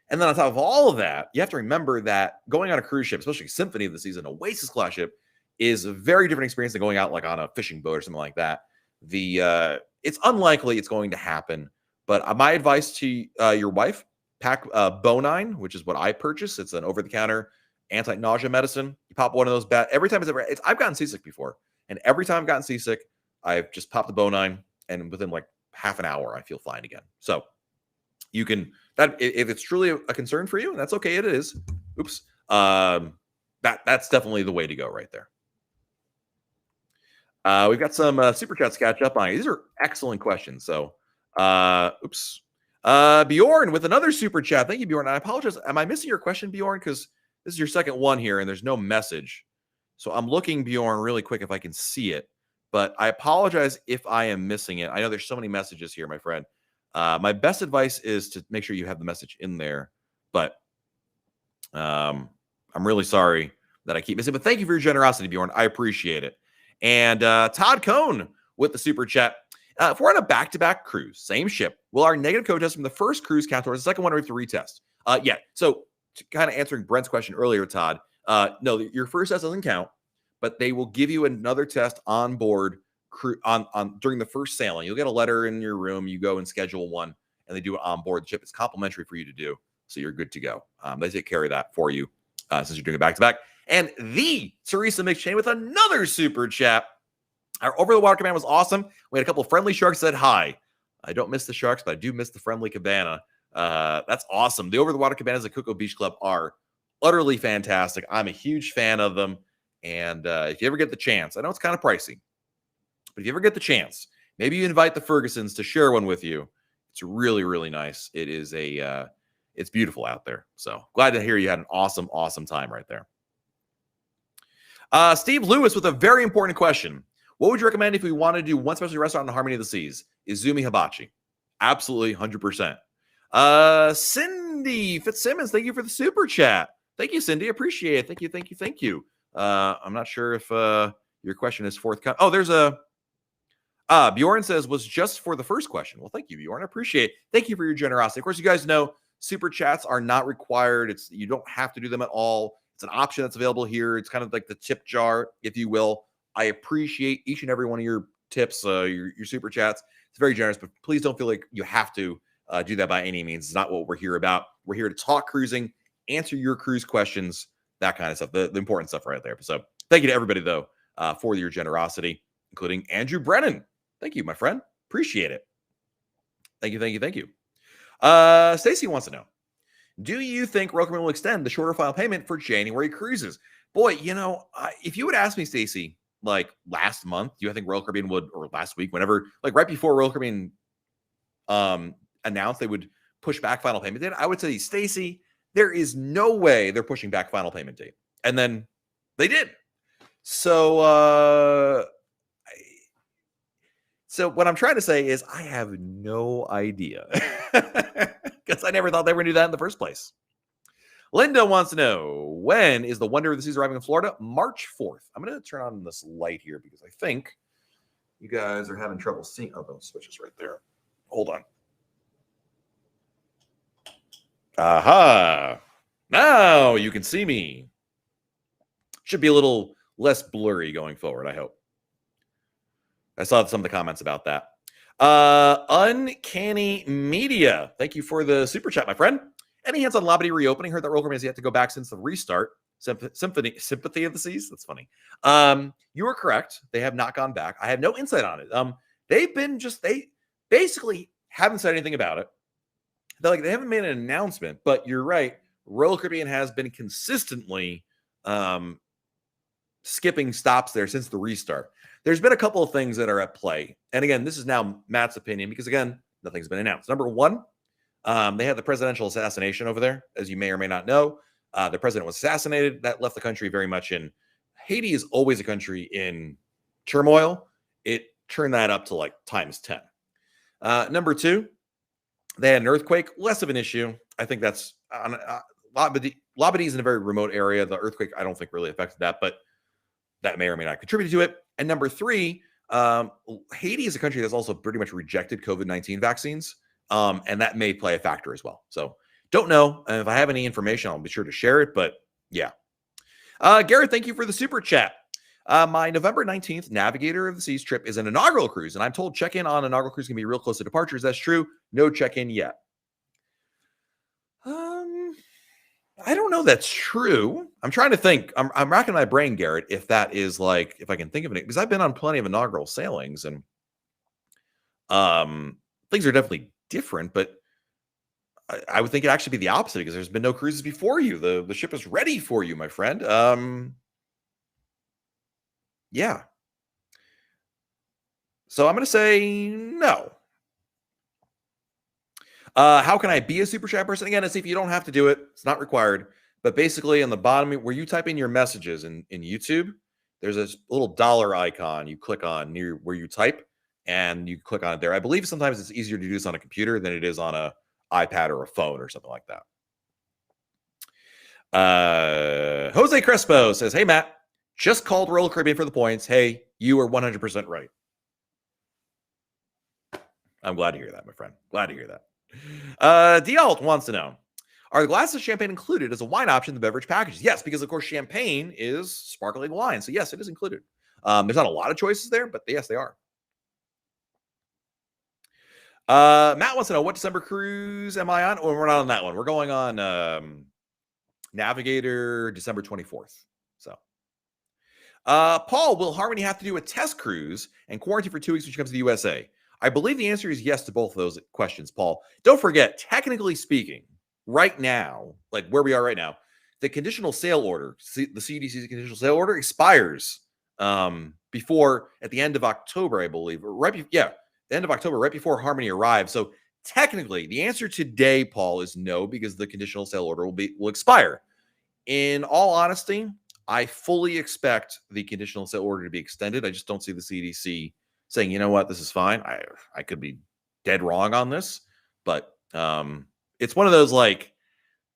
then on top of all of that, you have to remember that going on a cruise ship, especially Symphony of the Seas, an Oasis class ship, is a very different experience than going out on a fishing boat or something like that. It's unlikely it's going to happen, but my advice to your wife, pack Bonine, which is what I purchased. It's an over-the-counter anti-nausea medicine. You pop one of those every time I've gotten seasick before, and every time I've gotten seasick, I've just popped the Bonine, and within half an hour, I feel fine again. So you can, that if it's truly a concern for you, that's okay. It is. Oops. That's definitely the way to go right there. We've got some super chats to catch up on. These are excellent questions. So, Bjorn with another super chat. Thank you, Bjorn. I apologize. Am I missing your question, Bjorn? Because this is your second one here, and there's no message. So I'm looking, Bjorn, really quick if I can see it. But I apologize if I am missing it. I know there's so many messages here, my friend. My best advice is to make sure you have the message in there. But I'm really sorry that I keep missing. But thank you for your generosity, Bjorn. I appreciate it. And Todd Cohn with the super chat. If we're on a back-to-back cruise, same ship, will our negative COVID test from the first cruise count towards the second one, or we have to retest? Yeah. So kind of answering Brent's question earlier, Todd. No, your first test doesn't count, but they will give you another test on board during the first sailing. You'll get a letter in your room. You go and schedule one, and they do it on board the ship. It's complimentary for you to do, so you're good to go. They take care of that for you since you're doing it back-to-back. And the Teresa McShane with another super chat. Our over-the-water command was awesome. We had a couple of friendly sharks that said hi. I don't miss the sharks, but I do miss the friendly cabana. That's awesome. The over-the-water cabanas at Cocoa Beach Club are utterly fantastic. I'm a huge fan of them. And if you ever get the chance, I know it's kind of pricey, but if you ever get the chance, maybe you invite the Fergusons to share one with you. It's really, really nice. It is it's beautiful out there. So glad to hear you had an awesome, awesome time right there. Steve Lewis with a very important question. What would you recommend if we want to do one specialty restaurant in the Harmony of the Seas? Izumi Hibachi. Absolutely, 100%. Cindy Fitzsimmons, thank you for the super chat. Thank you, Cindy. Appreciate it. Thank you, thank you, thank you. I'm not sure if your question is forthcoming. Oh, there's a Bjorn says was just for the first question. Well, thank you, Bjorn. I appreciate it. Thank you for your generosity. Of course, you guys know super chats are not required. You don't have to do them at all. It's an option that's available here. It's kind of like the tip jar, if you will. I appreciate each and every one of your tips, your super chats. It's very generous, but please don't feel like you have to do that by any means. It's not what we're here about. We're here to talk cruising, answer your cruise questions, that kind of stuff, the important stuff right there. So thank you to everybody, though, for your generosity, including Andrew Brennan. Thank you, my friend. Appreciate it. Thank you, thank you, thank you. Stacy wants to know, do you think Royal Caribbean will extend the shorter file payment for January cruises? Boy, if you would ask me, Stacy, like last month, do you think Royal Caribbean would, or last week, whenever, like right before Royal Caribbean announced they would push back final payment date, I would say, Stacy, there is no way they're pushing back final payment date. And then they did. So what I'm trying to say is I have no idea because I never thought they were going to do that in the first place. Linda wants to know, when is the Wonder of the Seas arriving in Florida? March 4th. I'm going to turn on this light here because I think you guys are having trouble seeing. Oh, those switches right there. Hold on. Aha. Now you can see me. Should be a little less blurry going forward, I hope. I saw some of the comments about that. Uncanny Media. Thank you for the super chat, my friend. Any hands on Labadee reopening? Heard that Royal Caribbean has yet to go back since the restart. Sympathy of the Seas. That's funny. You are correct. They have not gone back. I have no insight on it. They basically haven't said anything about it. They haven't made an announcement, but you're right. Royal Caribbean has been consistently skipping stops there since the restart. There's been a couple of things that are at play. And again, this is now Matt's opinion because, again, nothing's been announced. Number one, they had the presidential assassination over there, as you may or may not know. The president was assassinated. That left the country very much in. Haiti is always a country in turmoil. It turned that up to like times 10. Number two, they had an earthquake, less of an issue. I think that's Labadee is in a very remote area. The earthquake, I don't think really affected that, but that may or may not contribute to it. And number three, Haiti is a country that's also pretty much rejected COVID-19 vaccines. And that may play a factor as well. So don't know. And if I have any information, I'll be sure to share it. But yeah. Garrett, thank you for the super chat. My November 19th Navigator of the Seas trip is an inaugural cruise, and I'm told check-in on inaugural cruise can be real close to departures. That's true. No check-in yet. I don't know that's true. I'm trying to think. I'm racking my brain, Garrett, if that is like, if I can think of it, because I've been on plenty of inaugural sailings, and things are definitely different, but I would think it'd actually be the opposite because there's been no cruises before you. The ship is ready for you, my friend. Yeah. So I'm going to say no. How can I be a super chat person? Again, it's if you don't have to do it. It's not required. But basically on the bottom where you type in your messages in YouTube, there's this little dollar icon you click on near where you type, and you click on it there. I believe sometimes it's easier to do this on a computer than it is on a iPad or a phone or something like that. Jose Crespo says, hey, Matt, just called Royal Caribbean for the points. Hey, you are 100% right. I'm glad to hear that, my friend. Glad to hear that. Dialt wants to know, are the glasses of champagne included as a wine option in the beverage package? Yes, because, of course, champagne is sparkling wine. So, yes, it is included. There's not a lot of choices there, but yes, they are. Matt wants to know, what December cruise am I on? Oh, we're not on that one. We're going on Navigator December 24th. So, Paul, will Harmony have to do a test cruise and quarantine for 2 weeks when she comes to the USA? I believe the answer is yes to both of those questions, Paul. Don't forget, technically speaking, right now, like where we are right now, the conditional sale order, the CDC's conditional sale order expires before at the end of October, I believe, or the end of October, right before Harmony arrives. So technically, the answer today, Paul, is no, because the conditional sale order will expire. In all honesty, I fully expect the conditional sale order to be extended. I just don't see the CDC saying, you know what, this is fine. I could be dead wrong on this, but it's one of those like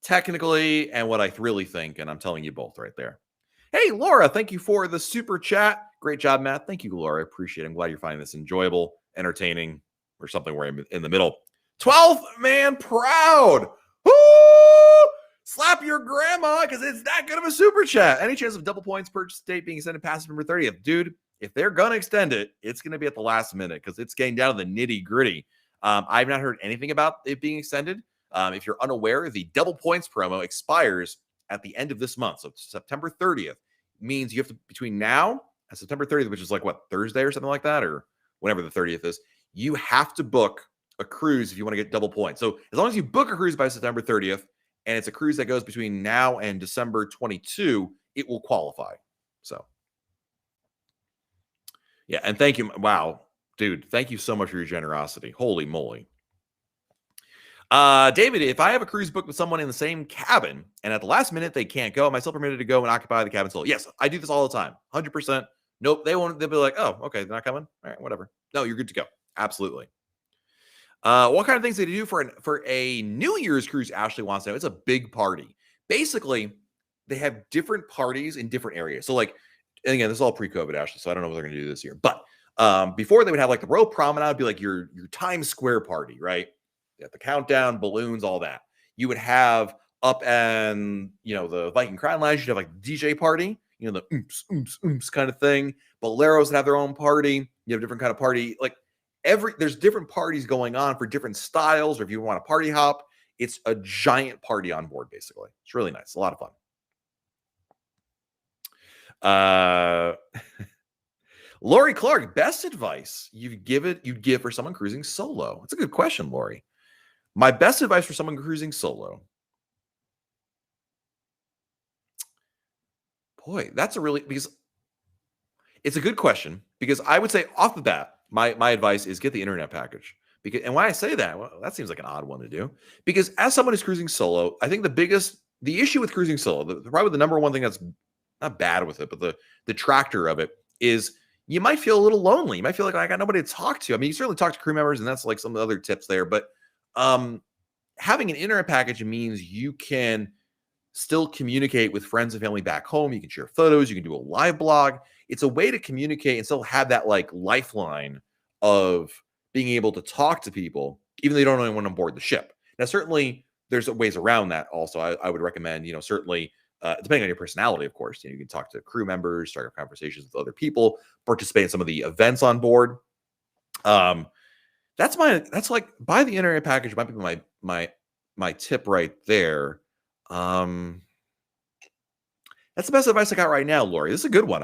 technically and what I really think, and I'm telling you both right there. Hey, Laura, thank you for the super chat. Great job, Matt. Thank you, Laura. I appreciate it. I'm glad you're finding this enjoyable, entertaining, or something where I'm in the middle. 12th man proud. Woo! Slap your grandma because it's that good of a super chat. Any chance of double points purchase date being extended past September 30th? Dude, if they're going to extend it, it's going to be at the last minute because it's getting down to the nitty gritty. I've not heard anything about it being extended. If you're unaware, the double points promo expires at the end of this month. So September 30th means you have to, between now and September 30th, which is like what, Thursday or something like that, or whenever the 30th is, you have to book a cruise if you want to get double points. So as long as you book a cruise by September 30th, and it's a cruise that goes between now and December 22, it will qualify. So, yeah, and thank you. Wow, dude, thank you so much for your generosity. Holy moly. David, if I have a cruise booked with someone in the same cabin and at the last minute they can't go, am I still permitted to go and occupy the cabin solo? Yes, I do this all the time. 100%. Nope, they won't. They'll be like, oh, okay, they're not coming. All right, whatever. No, you're good to go. Absolutely. What kind of things do they do for a New Year's cruise? Ashley wants to know. It's a big party. Basically, they have different parties in different areas. So, like, and again, this is all pre-COVID, Ashley. So I don't know what they're going to do this year. But before they would have like the Royal Promenade, would be like your Times Square party, right? You have the countdown, balloons, all that. You would have up and the Viking Crown Lounge. You'd have like the DJ party, the oomps oomps oomps kind of thing. Boleros would have their own party. You have a different kind of party, like. There's different parties going on for different styles, or if you want to party hop, it's a giant party on board, basically. It's really nice. A lot of fun. Lori Clark, best advice you'd give for someone cruising solo? It's a good question, Lori. My best advice for someone cruising solo. Boy, because it's a good question, because I would say off the bat, my advice is get the internet package. And when I say that, well, that seems like an odd one to do, because as someone who's cruising solo, I think the issue with cruising solo, probably the number one thing that's not bad with it, but the detractor of it is you might feel a little lonely. You might feel like I got nobody to talk to. I mean, you certainly talk to crew members, and that's like some of the other tips there. But having an internet package means you can still communicate with friends and family back home. You can share photos. You can do a live blog. It's a way to communicate and still have that like lifeline of being able to talk to people, even though you don't know anyone on board the ship. Now, certainly there's ways around that. Also, I would recommend, certainly depending on your personality, of course, you can talk to crew members, start up conversations with other people, participate in some of the events on board. That's like buy the internet package. Might be my tip right there. That's the best advice I got right now, Lori. This is a good one.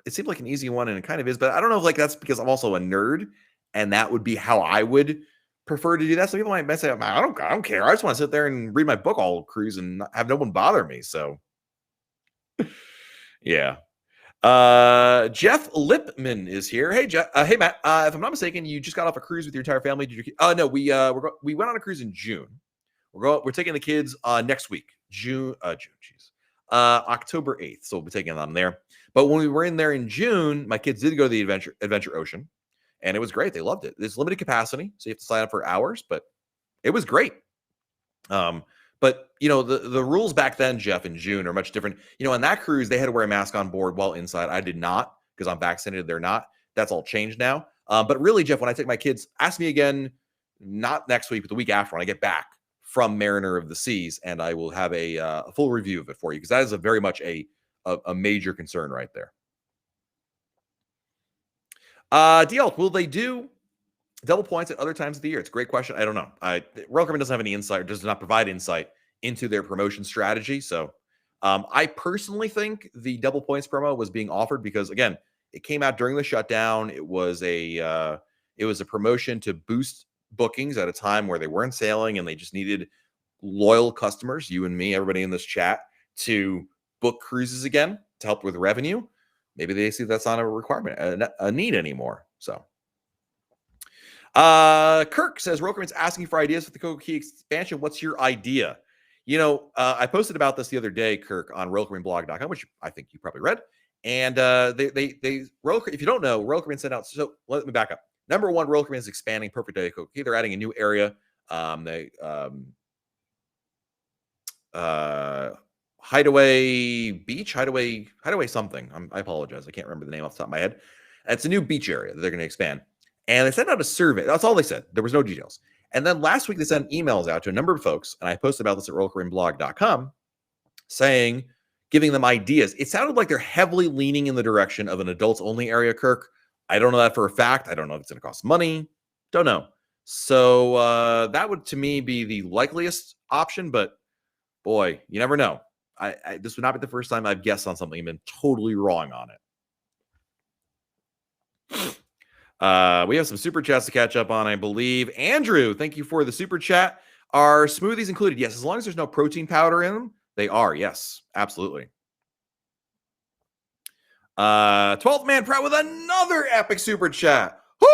It seemed like an easy one, and it kind of is, but I don't know if that's because I'm also a nerd, and that would be how I would prefer to do that. Some people might say, I don't care. I just want to sit there and read my book all cruise and have no one bother me. So, yeah. Jeff Lipman is here. Hey, Jeff. Hey, Matt. If I'm not mistaken, you just got off a cruise with your entire family. Did you? No, we went on a cruise in June. We're taking the kids next week, October 8th. So we'll be taking them there. But when we were in there in June, my kids did go to the Adventure Ocean, and it was great. They loved it. There's limited capacity, so you have to sign up for hours, but it was great. But the rules back then, Jeff, in June are much different. On that cruise, they had to wear a mask on board while inside. I did not, because I'm vaccinated. They're not. That's all changed now. But really, Jeff, when I take my kids, ask me again, not next week, but the week after when I get back from Mariner of the Seas, and I will have a full review of it for you, because that is very much a major concern right there. DL, will they do double points at other times of the year? It's a great question. I don't know. Royal Caribbean doesn't have any insight, does not provide insight into their promotion strategy. So I personally think the double points promo was being offered because, again, it came out during the shutdown. It was a promotion to boost bookings at a time where they weren't sailing and they just needed loyal customers, you and me, everybody in this chat, to book cruises again to help with revenue. Maybe they see that's not a requirement, a need anymore. So, Kirk says, Rokerman's asking for ideas for the Coco Key expansion. What's your idea? I posted about this the other day, Kirk, on rokermanblog.com, which I think you probably read. And if you don't know, Rokerman sent out. So let me back up. Number one, Rokerman is expanding Perfect Day Coco Key. They're adding a new area. Hideaway Beach, Hideaway something. I apologize. I can't remember the name off the top of my head. It's a new beach area that they're going to expand. And they sent out a survey. That's all they said. There was no details. And then last week, they sent emails out to a number of folks, and I posted about this at rokermanblog.com, giving them ideas. It sounded like they're heavily leaning in the direction of an adults-only area, Kirk. I don't know that for a fact. I don't know if it's going to cost money. Don't know. So that would, to me, be the likeliest option, but boy, you never know. This would not be the first time I've guessed on something and been totally wrong on it. We have some super chats to catch up on, I believe. Andrew, thank you for the super chat. Are smoothies included? Yes, as long as there's no protein powder in them, they are. Yes, absolutely. 12th Man Proud with another epic super chat. Woo!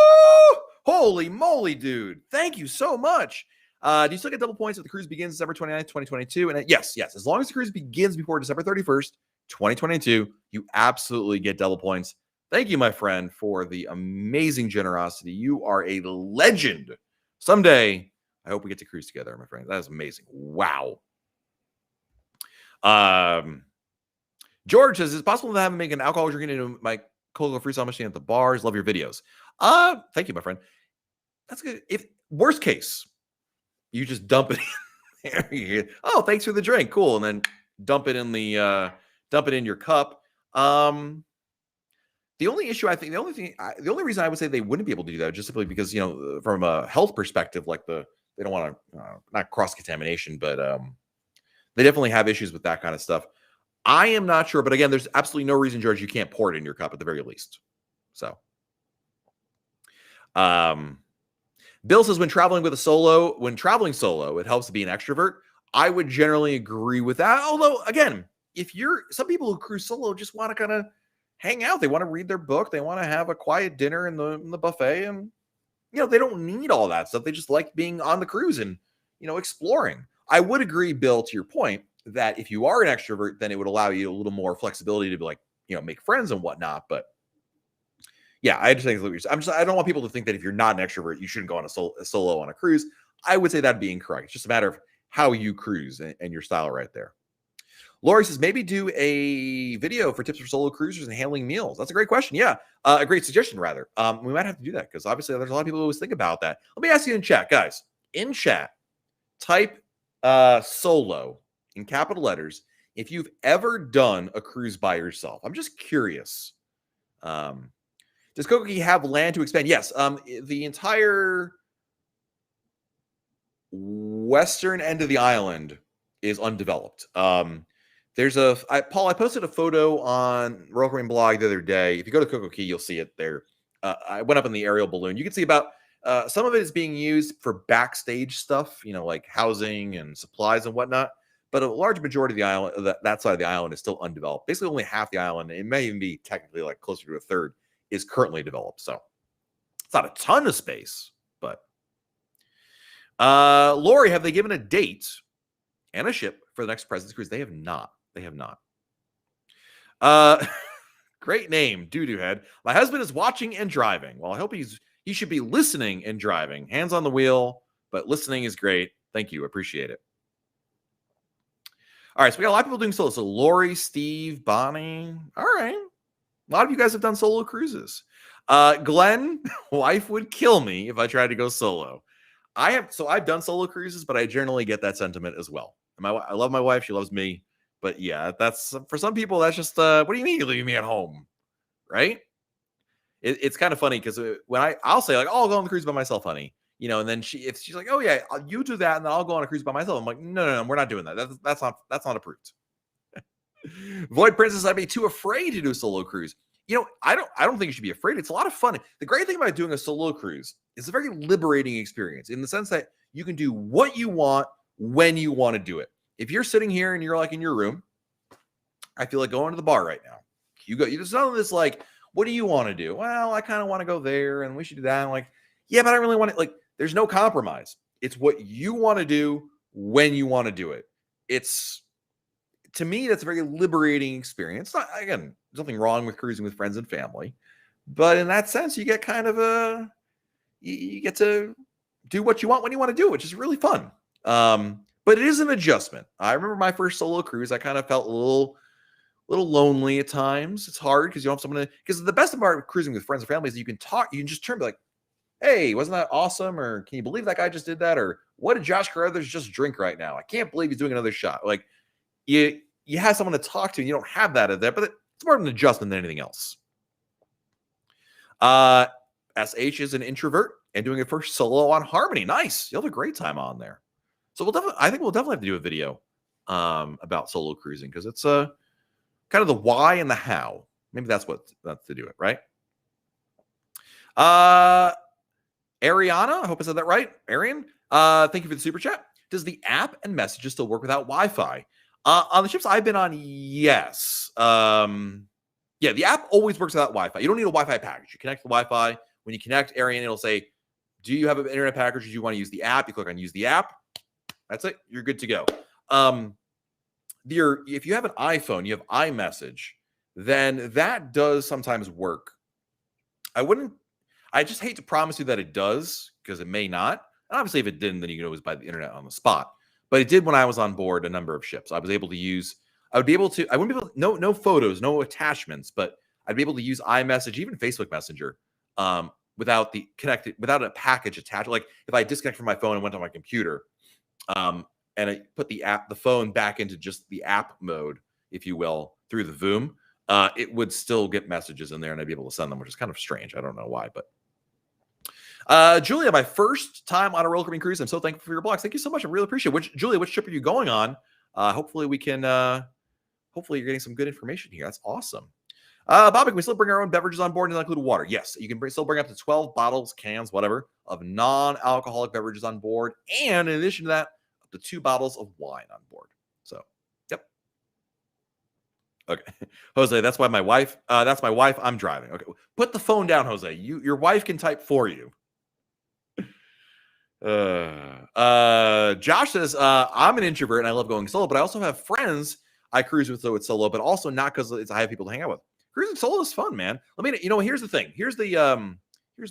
Holy moly, dude. Thank you so much. Do you still get double points if the cruise begins December 29th, 2022? And yes. As long as the cruise begins before December 31st, 2022, you absolutely get double points. Thank you, my friend, for the amazing generosity. You are a legend. Someday, I hope we get to cruise together, my friend. That is amazing. Wow. George says, is it possible to have him make an alcohol drinking into my Coca-Cola freestyle machine at the bars? Love your videos. Thank you, my friend. That's good. If worst case, you just dump it in there. Oh, thanks for the drink. Cool. And then dump it in your cup. The only issue, I think, the only reason I would say they wouldn't be able to do that is just simply because, from a health perspective, they don't want to, not cross-contamination, but they definitely have issues with that kind of stuff. I am not sure, but again, there's absolutely no reason, George, you can't pour it in your cup at the very least. So, Bill says when traveling solo, it helps to be an extrovert. I would generally agree with that. Although, again, some people who cruise solo just want to kind of hang out. They want to read their book. They want to have a quiet dinner in the buffet. And, they don't need all that stuff. They just like being on the cruise and, exploring. I would agree, Bill, to your point, that if you are an extrovert, then it would allow you a little more flexibility to be like, make friends and whatnot. But yeah, I understand what you're saying. I don't want people to think that if you're not an extrovert, you shouldn't go on a solo on a cruise. I would say that'd be incorrect. It's just a matter of how you cruise and your style right there. Lori says, maybe do a video for tips for solo cruisers and handling meals. That's a great question. Yeah, a great suggestion, rather. We might have to do that because obviously there's a lot of people who always think about that. Let me ask you in chat, guys. In chat, type solo in capital letters if you've ever done a cruise by yourself. I'm just curious. Does Coco Key have land to expand? Yes. The entire western end of the island is undeveloped. Paul, I posted a photo on Royal Caribbean blog the other day. If you go to Coco Key, you'll see it there. I went up in the aerial balloon. You can see about some of it is being used for backstage stuff, like housing and supplies and whatnot. But a large majority of the island, that side of the island, is still undeveloped. Basically, only half the island, it may even be technically like closer to a third, is currently developed. So it's not a ton of space, but Lori, have they given a date and a ship for the next President's Cruise? They have not. Great name, Doo-Doo Head. My husband is watching and driving. Well, I hope he should be listening and driving. Hands on the wheel, but listening is great. Thank you. Appreciate it. All right, so we got a lot of people doing solo. So Lori, Steve, Bonnie. All right. A lot of you guys have done solo cruises. Glenn, wife would kill me if I tried to go solo. I've done solo cruises, but I generally get that sentiment as well. I love my wife. She loves me. But yeah, that's for some people, that's just, what do you mean you leave me at home? Right? It's kind of funny because when I'll say like, oh, I'll go on the cruise by myself, honey. And then if she's like, oh yeah, you do that, and then I'll go on a cruise by myself. I'm like, no, we're not doing that. That's not approved. Void Princess, I'd be too afraid to do a solo cruise. I don't think you should be afraid. It's a lot of fun. The great thing about doing a solo cruise is a very liberating experience in the sense that you can do what you want when you want to do it. If you're sitting here and you're like in your room I feel like going to the bar right now. You go. You just know this like, what do you want to do? Well, I kind of want to go there, and we should do that. I'm like, yeah, but I really want it. Like, there's no compromise. It's what you want to do when you want to do it. It's to me, that's a very liberating experience. Not, again, there's nothing wrong with cruising with friends and family, but in that sense, you get kind of you get to do what you want when you want to do, which is really fun. But it is an adjustment. I remember my first solo cruise. I kind of felt a little lonely at times. It's hard because you don't have someone to, because the best part of cruising with friends and family is you can talk, you can just turn and be like, hey, wasn't that awesome? Or can you believe that guy just did that? Or what did Josh Carruthers just drink right now? I can't believe he's doing another shot. Like you have someone to talk to, and you don't have that at that, but it's more of an adjustment than anything else. SH is an introvert and doing it first solo on Harmony. Nice. You'll have a great time on there. So I think we'll definitely have to do a video about solo cruising because it's kind of the why and the how. Maybe that's to do it, right? Ariana, I hope I said that right. Arian, thank you for the super chat. Does the app and messages still work without Wi-Fi? On the ships I've been on, yes. Yeah, the app always works without Wi-Fi. You don't need a Wi-Fi package. You connect the Wi-Fi. When you connect Arian, it'll say, do you have an internet package? Do you want to use the app? You click on use the app. That's it. You're good to go. If you have an iPhone, you have iMessage, then that does sometimes work. I just hate to promise you that it does because it may not. And obviously, if it didn't, then you can always buy the internet on the spot. But it did when I was on board a number of ships. I wouldn't be able to, no photos, no attachments, but I'd be able to use iMessage, even Facebook Messenger, without a package attached. Like if I disconnect from my phone and went on my computer, and I put the phone back into just the app mode, if you will, through the Voom, it would still get messages in there and I'd be able to send them, which is kind of strange. I don't know why, but Julia, my first time on a roller coaster cruise. I'm so thankful for your blogs. Thank you so much. I really appreciate it. Julia, which trip are you going on? Hopefully we can, hopefully you're getting some good information here. That's awesome. Bobby, can we still bring our own beverages on board and not include water? Yes, you can still bring up to 12 bottles, cans, whatever, of non-alcoholic beverages on board. And in addition to that, up to 2 bottles of wine on board. So, yep. Okay. Jose, that's my wife. I'm driving. Okay. Put the phone down, Jose. Your wife can type for you. Josh says, I'm an introvert and I love going solo, but I also have friends I cruise with, so it's solo, but also not because I have people to hang out with. Cruising solo is fun, man. Here's the thing. Here's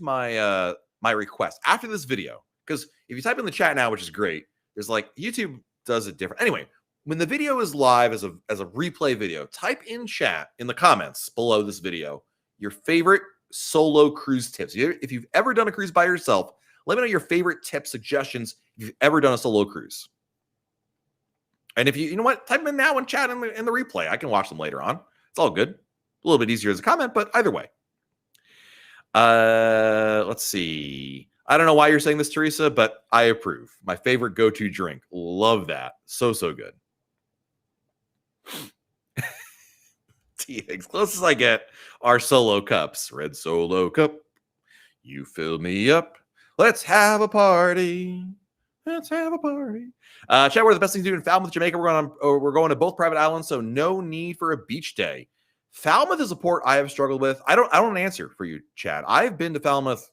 my my request after this video, because if you type in the chat now, which is great, there's like YouTube does it different. Anyway, when the video is live as a replay video, type in chat in the comments below this video your favorite solo cruise tips. If you've ever done a cruise by yourself, let me know your favorite tips, suggestions if you've ever done a solo cruise. And if you know what, type them in now and chat in the replay. I can watch them later on. It's all good. A little bit easier as a comment, but either way. Let's see. I don't know why you're saying this, Teresa, but I approve. My favorite go-to drink. Love that. So good. T Higgs. Closest I get are solo cups. Red Solo cup. You fill me up. Let's have a party. Let's have a party. Chat, what are the best things to do in Falmouth, Jamaica? We're going to both private islands, so no need for a beach day. Falmouth is a port I have struggled with. I don't answer for you, Chad. I've been to Falmouth,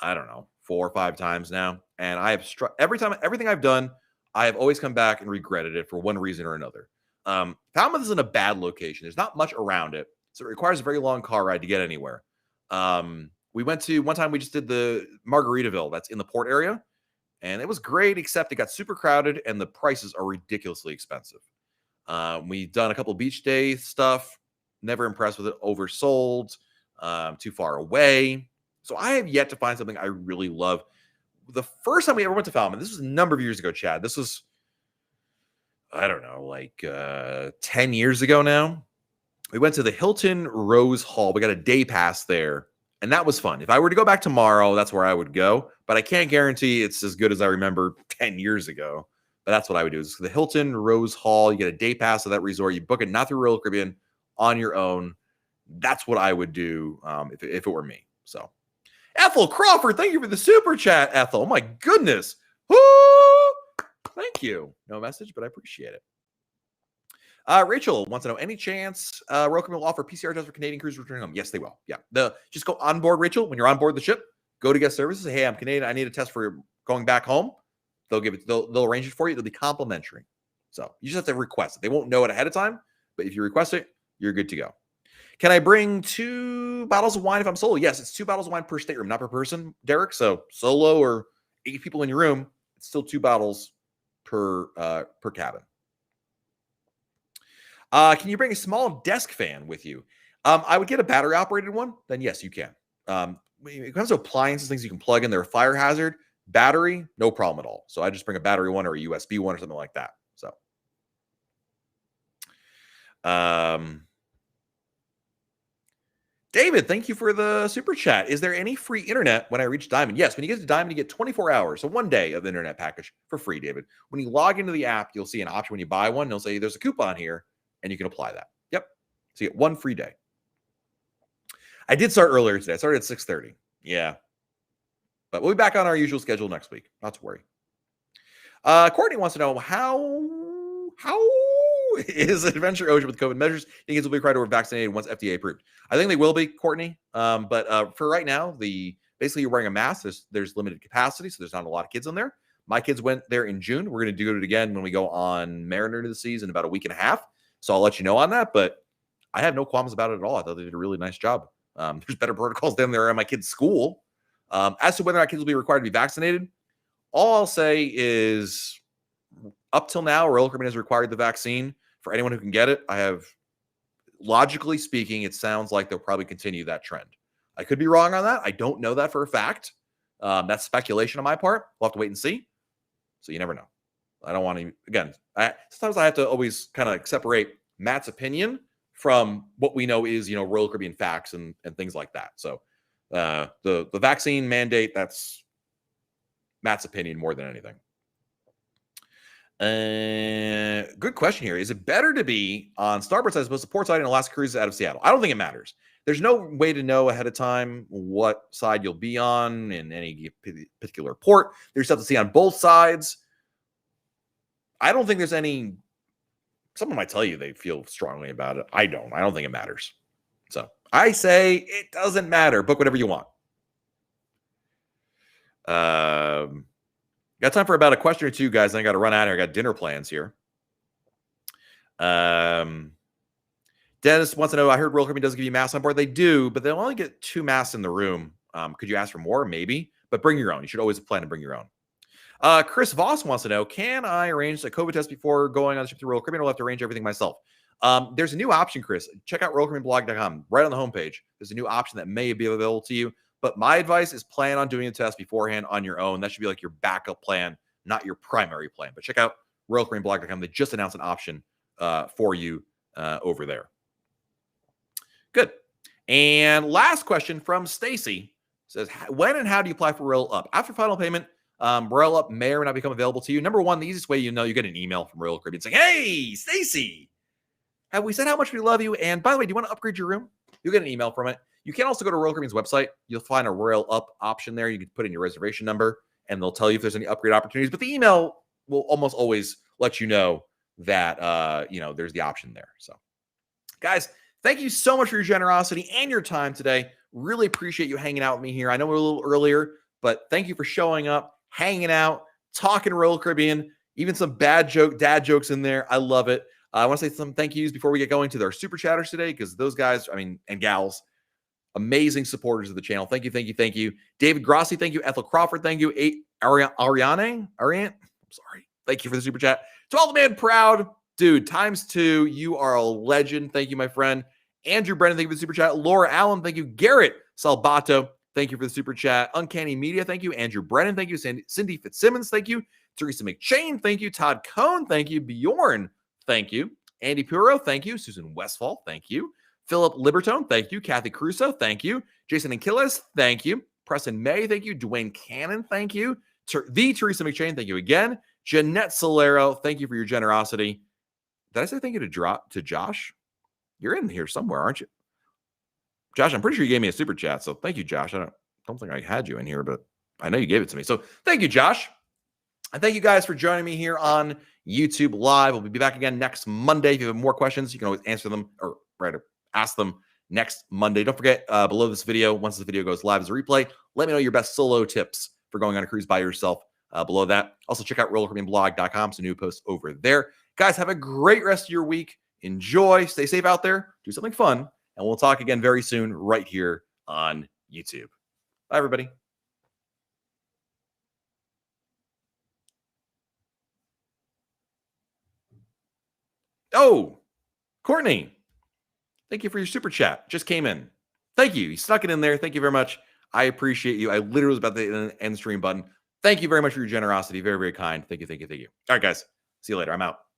I don't know, 4 or 5 times now, and I have everything I've done, I have always come back and regretted it for one reason or another. Falmouth is in a bad location. There's not much around it, so it requires a very long car ride to get anywhere. We went to one time. We just did the Margaritaville. That's in the port area. And it was great, except it got super crowded and the prices are ridiculously expensive. We've done a couple beach day stuff. Never impressed with it. Oversold. Too far away. So I have yet to find something I really love. The first time we ever went to Falmouth, this was a number of years ago, Chad. This was, I don't know, like 10 years ago now. We went to the Hilton Rose Hall. We got a day pass there. And that was fun. If I were to go back tomorrow, that's where I would go. But I can't guarantee it's as good as I remember 10 years ago. But that's what I would do. It's the Hilton Rose Hall. You get a day pass to that resort. You book it not through Royal Caribbean, on your own. That's what I would do if it were me. So, Ethel Crawford, thank you for the super chat, Ethel. Oh my goodness. Woo! Thank you. No message, but I appreciate it. Rachel wants to know, any chance Royal Caribbean will offer PCR tests for Canadian crews returning home? Yes, they will. Yeah. Just go on board, Rachel. When you're on board the ship, go to guest services. Say, hey, I'm Canadian. I need a test for going back home. They'll give it. They'll arrange it for you. It'll be complimentary. So you just have to request it. They won't know it ahead of time, but if you request it, you're good to go. Can I bring 2 bottles of wine if I'm solo? Yes, it's 2 bottles of wine per stateroom, not per person, Derek. So solo or 8 people in your room, it's still 2 bottles per cabin. Can you bring a small desk fan with you? I would get a battery operated one. Then yes, you can. When it comes to appliances, things you can plug in, they're a fire hazard. Battery, no problem at all. So I just bring a battery one or a USB one or something like that. So, David, thank you for the super chat. Is there any free internet when I reach Diamond? Yes, when you get to Diamond, you get 24 hours, so 1 day of the internet package for free, David. When you log into the app, you'll see an option when you buy one. They'll say there's a coupon here, and you can apply that. Yep. So you get 1 free day. I did start earlier today. I started at 6:30. Yeah. But we'll be back on our usual schedule next week. Not to worry. Courtney wants to know how is Adventure Ocean with COVID measures? You think it will be required to be vaccinated once FDA approved? I think they will be, Courtney. But for right now, basically you're wearing a mask. There's limited capacity, so there's not a lot of kids in there. My kids went there in June. We're going to do it again when we go on Mariner to the Seas in about a week and a half. So I'll let you know on that. But I have no qualms about it at all. I thought they did a really nice job. There's better protocols than there are at my kids' school. As to whether or not kids will be required to be vaccinated, all I'll say is up till now, Royal Caribbean has required the vaccine for anyone who can get it. Logically speaking, it sounds like they'll probably continue that trend. I could be wrong on that. I don't know that for a fact. That's speculation on my part. We'll have to wait and see. So you never know. I don't want to, again, sometimes I have to always kind of separate Matt's opinion from what we know is, Royal Caribbean facts and things like that. So the vaccine mandate, that's Matt's opinion more than anything. Good question here. Is it better to be on starboard side as opposed to port side in Alaska cruises out of Seattle? I don't think it matters. There's no way to know ahead of time what side you'll be on in any particular port. There's stuff to see on both sides. I don't think there's any. Someone might tell you they feel strongly about it. I don't. I don't think it matters. So I say it doesn't matter. Book whatever you want. Got time for about a question or two, guys. I got to run out here. I got dinner plans here. Dennis wants to know, I heard Royal Caribbean does give you masks on board. They do, but they'll only get 2 masks in the room. Could you ask for more? Maybe, but bring your own. You should always plan to bring your own. Chris Voss wants to know, can I arrange a COVID test before going on the ship to Royal Caribbean, or will I have to arrange everything myself? There's a new option, Chris. Check out RoyalCaribbeanblog.com. Right on the homepage, there's a new option that may be available to you. But my advice is plan on doing a test beforehand on your own. That should be like your backup plan, not your primary plan. But check out RoyalCaribbeanblog.com. They just announced an option for you over there. Good. And last question from Stacy says, when and how do you apply for Royal Up? After final payment, Royal Up may or may not become available to you. Number one, the easiest way you get an email from Royal Caribbean saying, hey, Stacy, have we said how much we love you? And by the way, do you want to upgrade your room? You'll get an email from it. You can also go to Royal Caribbean's website. You'll find a Royal Up option there. You can put in your reservation number, and they'll tell you if there's any upgrade opportunities. But the email will almost always let you know that there's the option there. So, guys, thank you so much for your generosity and your time today. Really appreciate you hanging out with me here. I know we're a little earlier, but thank you for showing up, hanging out, talking Royal Caribbean, even some dad jokes in there. I love it. I want to say some thank yous before we get going to their super chatters today, because those guys, and gals, amazing supporters of the channel. Thank you, thank you, thank you. David Grossi, thank you. Ethel Crawford, thank you. Ariane, I'm sorry. Thank you for the super chat. To all the man proud, dude, ×2. You are a legend. Thank you, my friend. Andrew Brennan, thank you for the super chat. Laura Allen, thank you. Garrett Salbato, thank you for the super chat. Uncanny Media, thank you. Andrew Brennan, thank you. Cindy Fitzsimmons, thank you. Teresa McChain, thank you. Todd Cohn, thank you. Bjorn, thank you. Andy Puro, thank you. Susan Westfall, thank you. Philip Libertone, thank you. Kathy Crusoe, thank you. Jason Anquiles, thank you. Preston May, thank you. Dwayne Cannon, thank you. The Teresa McChain, thank you again. Jeanette Solero, thank you for your generosity. Did I say thank you to Josh? You're in here somewhere, aren't you? Josh, I'm pretty sure you gave me a super chat, so thank you, Josh. I don't think I had you in here, but I know you gave it to me. So thank you, Josh. And thank you guys for joining me here on YouTube Live. We'll be back again next Monday. If you have more questions, you can always answer them or rather ask them next Monday. Don't forget, below this video, once the video goes live as a replay, let me know your best solo tips for going on a cruise by yourself below that. Also, check out rollercaribbeanblog.com. Some new posts over there. Guys, have a great rest of your week. Enjoy. Stay safe out there. Do something fun. And we'll talk again very soon right here on YouTube. Bye, everybody. Oh, Courtney, thank you for your super chat. Just came in. Thank you. You snuck it in there. Thank you very much. I appreciate you. I literally was about to end stream button. Thank you very much for your generosity. Very, very kind. Thank you. Thank you. Thank you. All right, guys. See you later. I'm out.